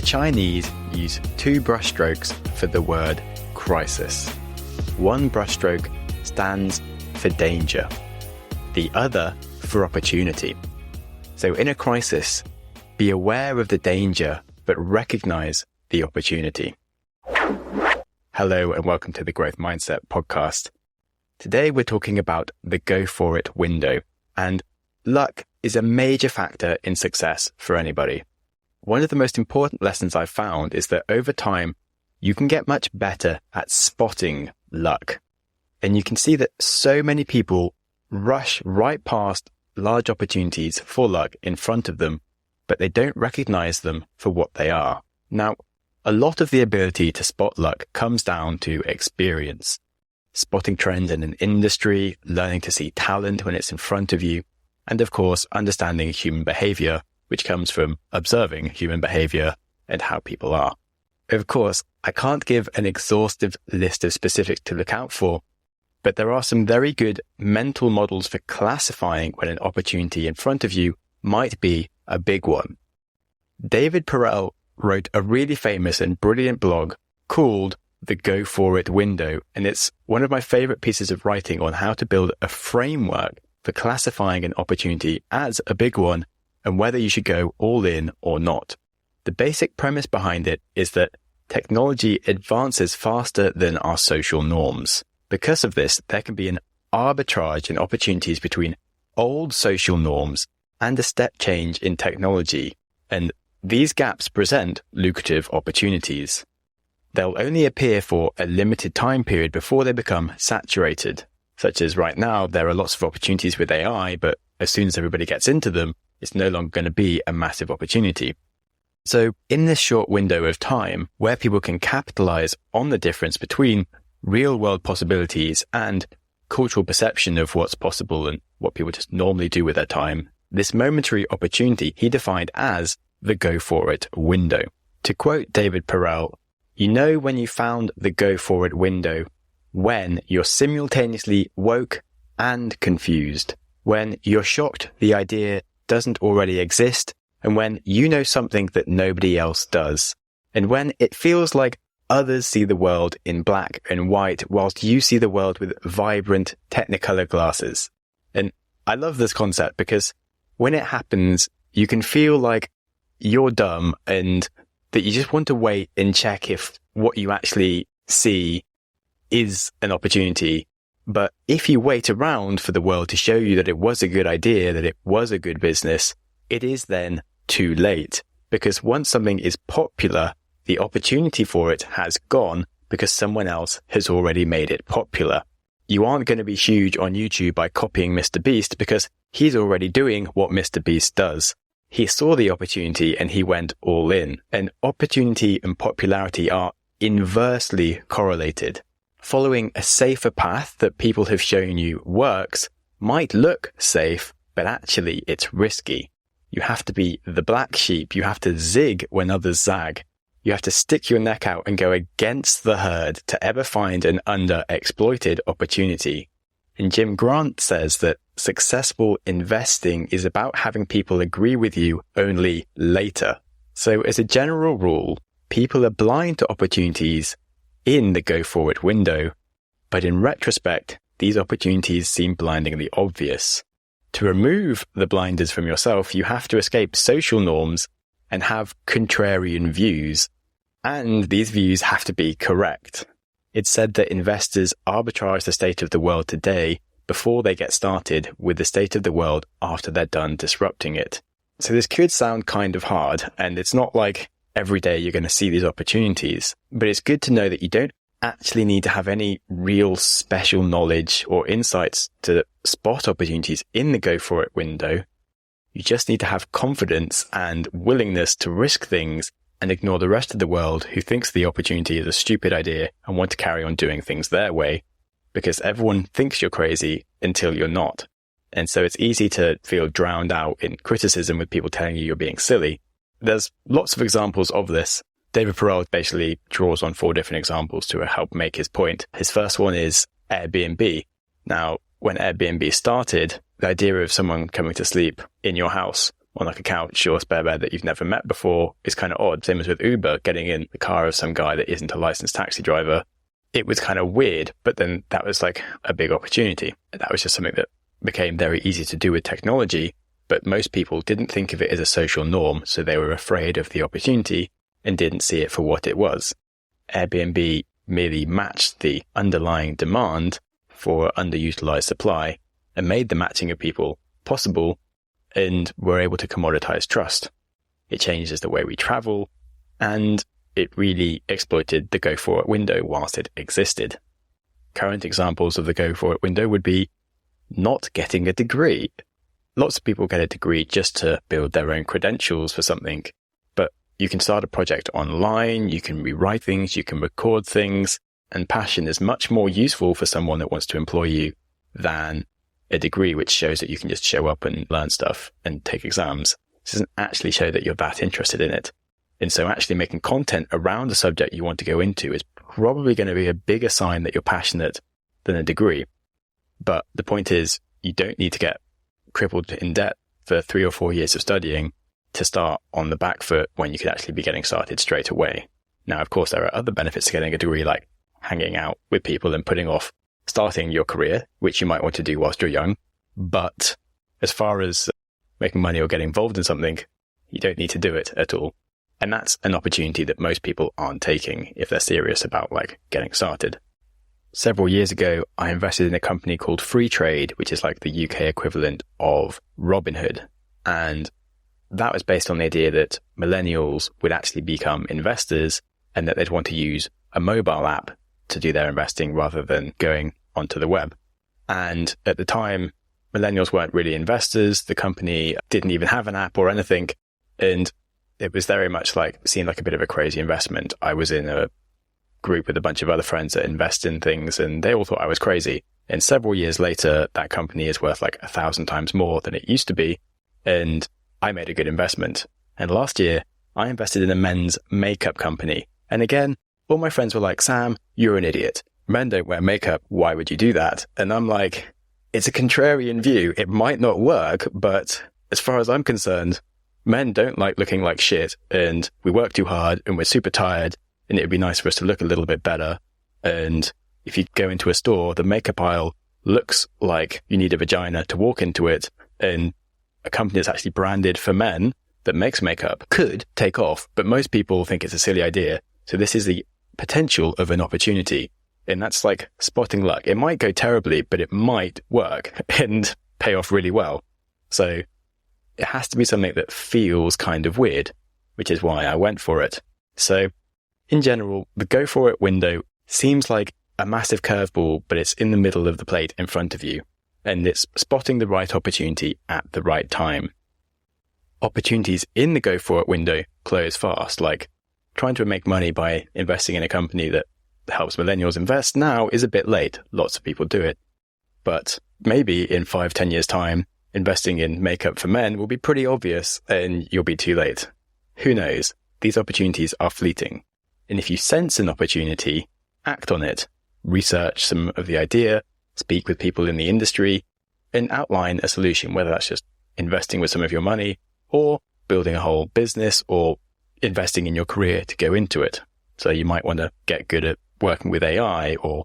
Chinese use two brushstrokes for the word crisis. One brushstroke stands for danger, the other for opportunity. So in a crisis, be aware of the danger, but recognize the opportunity. Hello and welcome to the Growth Mindset podcast. Today we're talking about the go for it window, and luck is a major factor in success for anybody. One of the most important lessons I've found is that over time, you can get much better at spotting luck. And you can see that so many people rush right past large opportunities for luck in front of them, but they don't recognize them for what they are. Now, a lot of the ability to spot luck comes down to experience. Spotting trends in an industry, learning to see talent when it's in front of you, and of course, understanding human behavior, which comes from observing human behavior and how people are. Of course, I can't give an exhaustive list of specifics to look out for, but there are some very good mental models for classifying when an opportunity in front of you might be a big one. David Perrel wrote a really famous and brilliant blog called The Go For It Window, and it's one of my favorite pieces of writing on how to build a framework for classifying an opportunity as a big one and whether you should go all in or not. The basic premise behind it is that technology advances faster than our social norms. Because of this, there can be an arbitrage in opportunities between old social norms and a step change in technology, and these gaps present lucrative opportunities. They'll only appear for a limited time period before they become saturated, such as right now, there are lots of opportunities with AI, but as soon as everybody gets into them, it's no longer going to be a massive opportunity. So in this short window of time where people can capitalize on the difference between real world possibilities and cultural perception of what's possible and what people just normally do with their time, this momentary opportunity he defined as the go for it window. To quote David Perrel, "You know when you found the go for it window, when you're simultaneously woke and confused, when you're shocked the idea doesn't already exist, and when you know something that nobody else does, and when it feels like others see the world in black and white whilst you see the world with vibrant Technicolor glasses." And I love this concept because when it happens, you can feel like you're dumb and that you just want to wait and check if what you actually see is an opportunity. But if you wait around for the world to show you that it was a good idea, that it was a good business, it is then too late. Because once something is popular, the opportunity for it has gone because someone else has already made it popular. You aren't going to be huge on YouTube by copying Mr. Beast because he's already doing what Mr. Beast does. He saw the opportunity and he went all in. And opportunity and popularity are inversely correlated. Following a safer path that people have shown you works might look safe, but actually it's risky. You have to be the black sheep. You have to zig when others zag. You have to stick your neck out and go against the herd to ever find an underexploited opportunity. And Jim Grant says that successful investing is about having people agree with you only later. So as a general rule, people are blind to opportunities in the go for it window, but in retrospect, these opportunities seem blindingly obvious. To remove the blinders from yourself, you have to escape social norms and have contrarian views, and these views have to be correct. It's said that investors arbitrage the state of the world today before they get started with the state of the world after they're done disrupting it. So this could sound kind of hard, and it's not like every day you're going to see these opportunities, but it's good to know that you don't actually need to have any real special knowledge or insights to spot opportunities in the go for it window. You just need to have confidence and willingness to risk things and ignore the rest of the world who thinks the opportunity is a stupid idea and want to carry on doing things their way, because everyone thinks you're crazy until you're not. And so it's easy to feel drowned out in criticism with people telling you you're being silly. There's lots of examples of this. David Perrel basically draws on 4 different examples to help make his point. His first one is Airbnb. Now, when Airbnb started, the idea of someone coming to sleep in your house on like a couch or spare bed that you've never met before is kind of odd. Same as with Uber, getting in the car of some guy that isn't a licensed taxi driver. It was kind of weird, but then that was like a big opportunity. That was just something that became very easy to do with technology, but most people didn't think of it as a social norm, so they were afraid of the opportunity and didn't see it for what it was. Airbnb merely matched the underlying demand for underutilized supply and made the matching of people possible, and were able to commoditize trust. It changes the way we travel, and it really exploited the go for it window whilst it existed. Current examples of the go for it window would be not getting a degree. Lots of people get a degree just to build their own credentials for something, but you can start a project online, you can rewrite things, you can record things, and passion is much more useful for someone that wants to employ you than a degree, which shows that you can just show up and learn stuff and take exams. This doesn't actually show that you're that interested in it. And so actually making content around the subject you want to go into is probably going to be a bigger sign that you're passionate than a degree. But the point is, you don't need to get crippled in debt for 3 or 4 years of studying to start on the back foot when you could actually be getting started straight away. Now, of course, there are other benefits to getting a degree, like hanging out with people and putting off starting your career, which you might want to do whilst you're young. But as far as making money or getting involved in something, you don't need to do it at all. And that's an opportunity that most people aren't taking if they're serious about like getting started. Several years ago, I invested in a company called Free Trade, which is like the UK equivalent of Robinhood. And that was based on the idea that millennials would actually become investors and that they'd want to use a mobile app to do their investing rather than going onto the web. And at the time, millennials weren't really investors. The company didn't even have an app or anything. And it was very much like, seemed like a bit of a crazy investment. I was in a group with a bunch of other friends that invest in things and they all thought I was crazy. And several years later, that company is worth like 1,000 times more than it used to be. And I made a good investment. And last year, I invested in a men's makeup company. And again, all my friends were like, Sam, you're an idiot. Men don't wear makeup. Why would you do that? And I'm like, it's a contrarian view. It might not work, but as far as I'm concerned, men don't like looking like shit, and we work too hard and we're super tired, and it'd be nice for us to look a little bit better. And if you go into a store, the makeup aisle looks like you need a vagina to walk into it, and a company that's actually branded for men that makes makeup could take off, but most people think it's a silly idea. So this is the potential of an opportunity. And that's like spotting luck. It might go terribly, but it might work and pay off really well. So it has to be something that feels kind of weird, which is why I went for it. So in general, the go for it window seems like a massive curveball, but it's in the middle of the plate in front of you. And it's spotting the right opportunity at the right time. Opportunities in the go for it window close fast, like trying to make money by investing in a company that helps millennials invest now is a bit late. Lots of people do it. But maybe in 5-10 years' time, investing in makeup for men will be pretty obvious and you'll be too late. Who knows? These opportunities are fleeting. And if you sense an opportunity, act on it. Research some of the idea, speak with people in the industry, and outline a solution, whether that's just investing with some of your money or building a whole business or investing in your career to go into it. So you might want to get good at working with AI or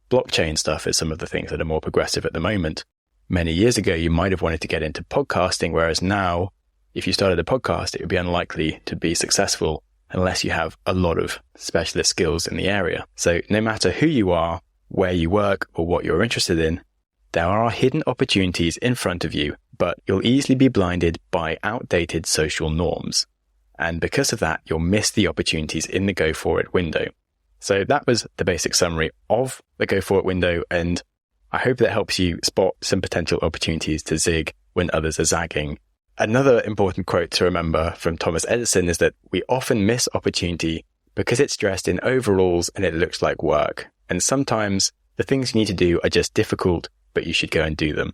blockchain stuff is some of the things that are more progressive at the moment. Many years ago, you might have wanted to get into podcasting, whereas now, if you started a podcast, it would be unlikely to be successful unless you have a lot of specialist skills in the area. So no matter who you are, where you work, or what you're interested in, there are hidden opportunities in front of you, but you'll easily be blinded by outdated social norms. And because of that, you'll miss the opportunities in the go for it window. So that was the basic summary of the go for it window. And I hope that helps you spot some potential opportunities to zig when others are zagging. Another important quote to remember from Thomas Edison is that we often miss opportunity because it's dressed in overalls and it looks like work. And sometimes the things you need to do are just difficult, but you should go and do them.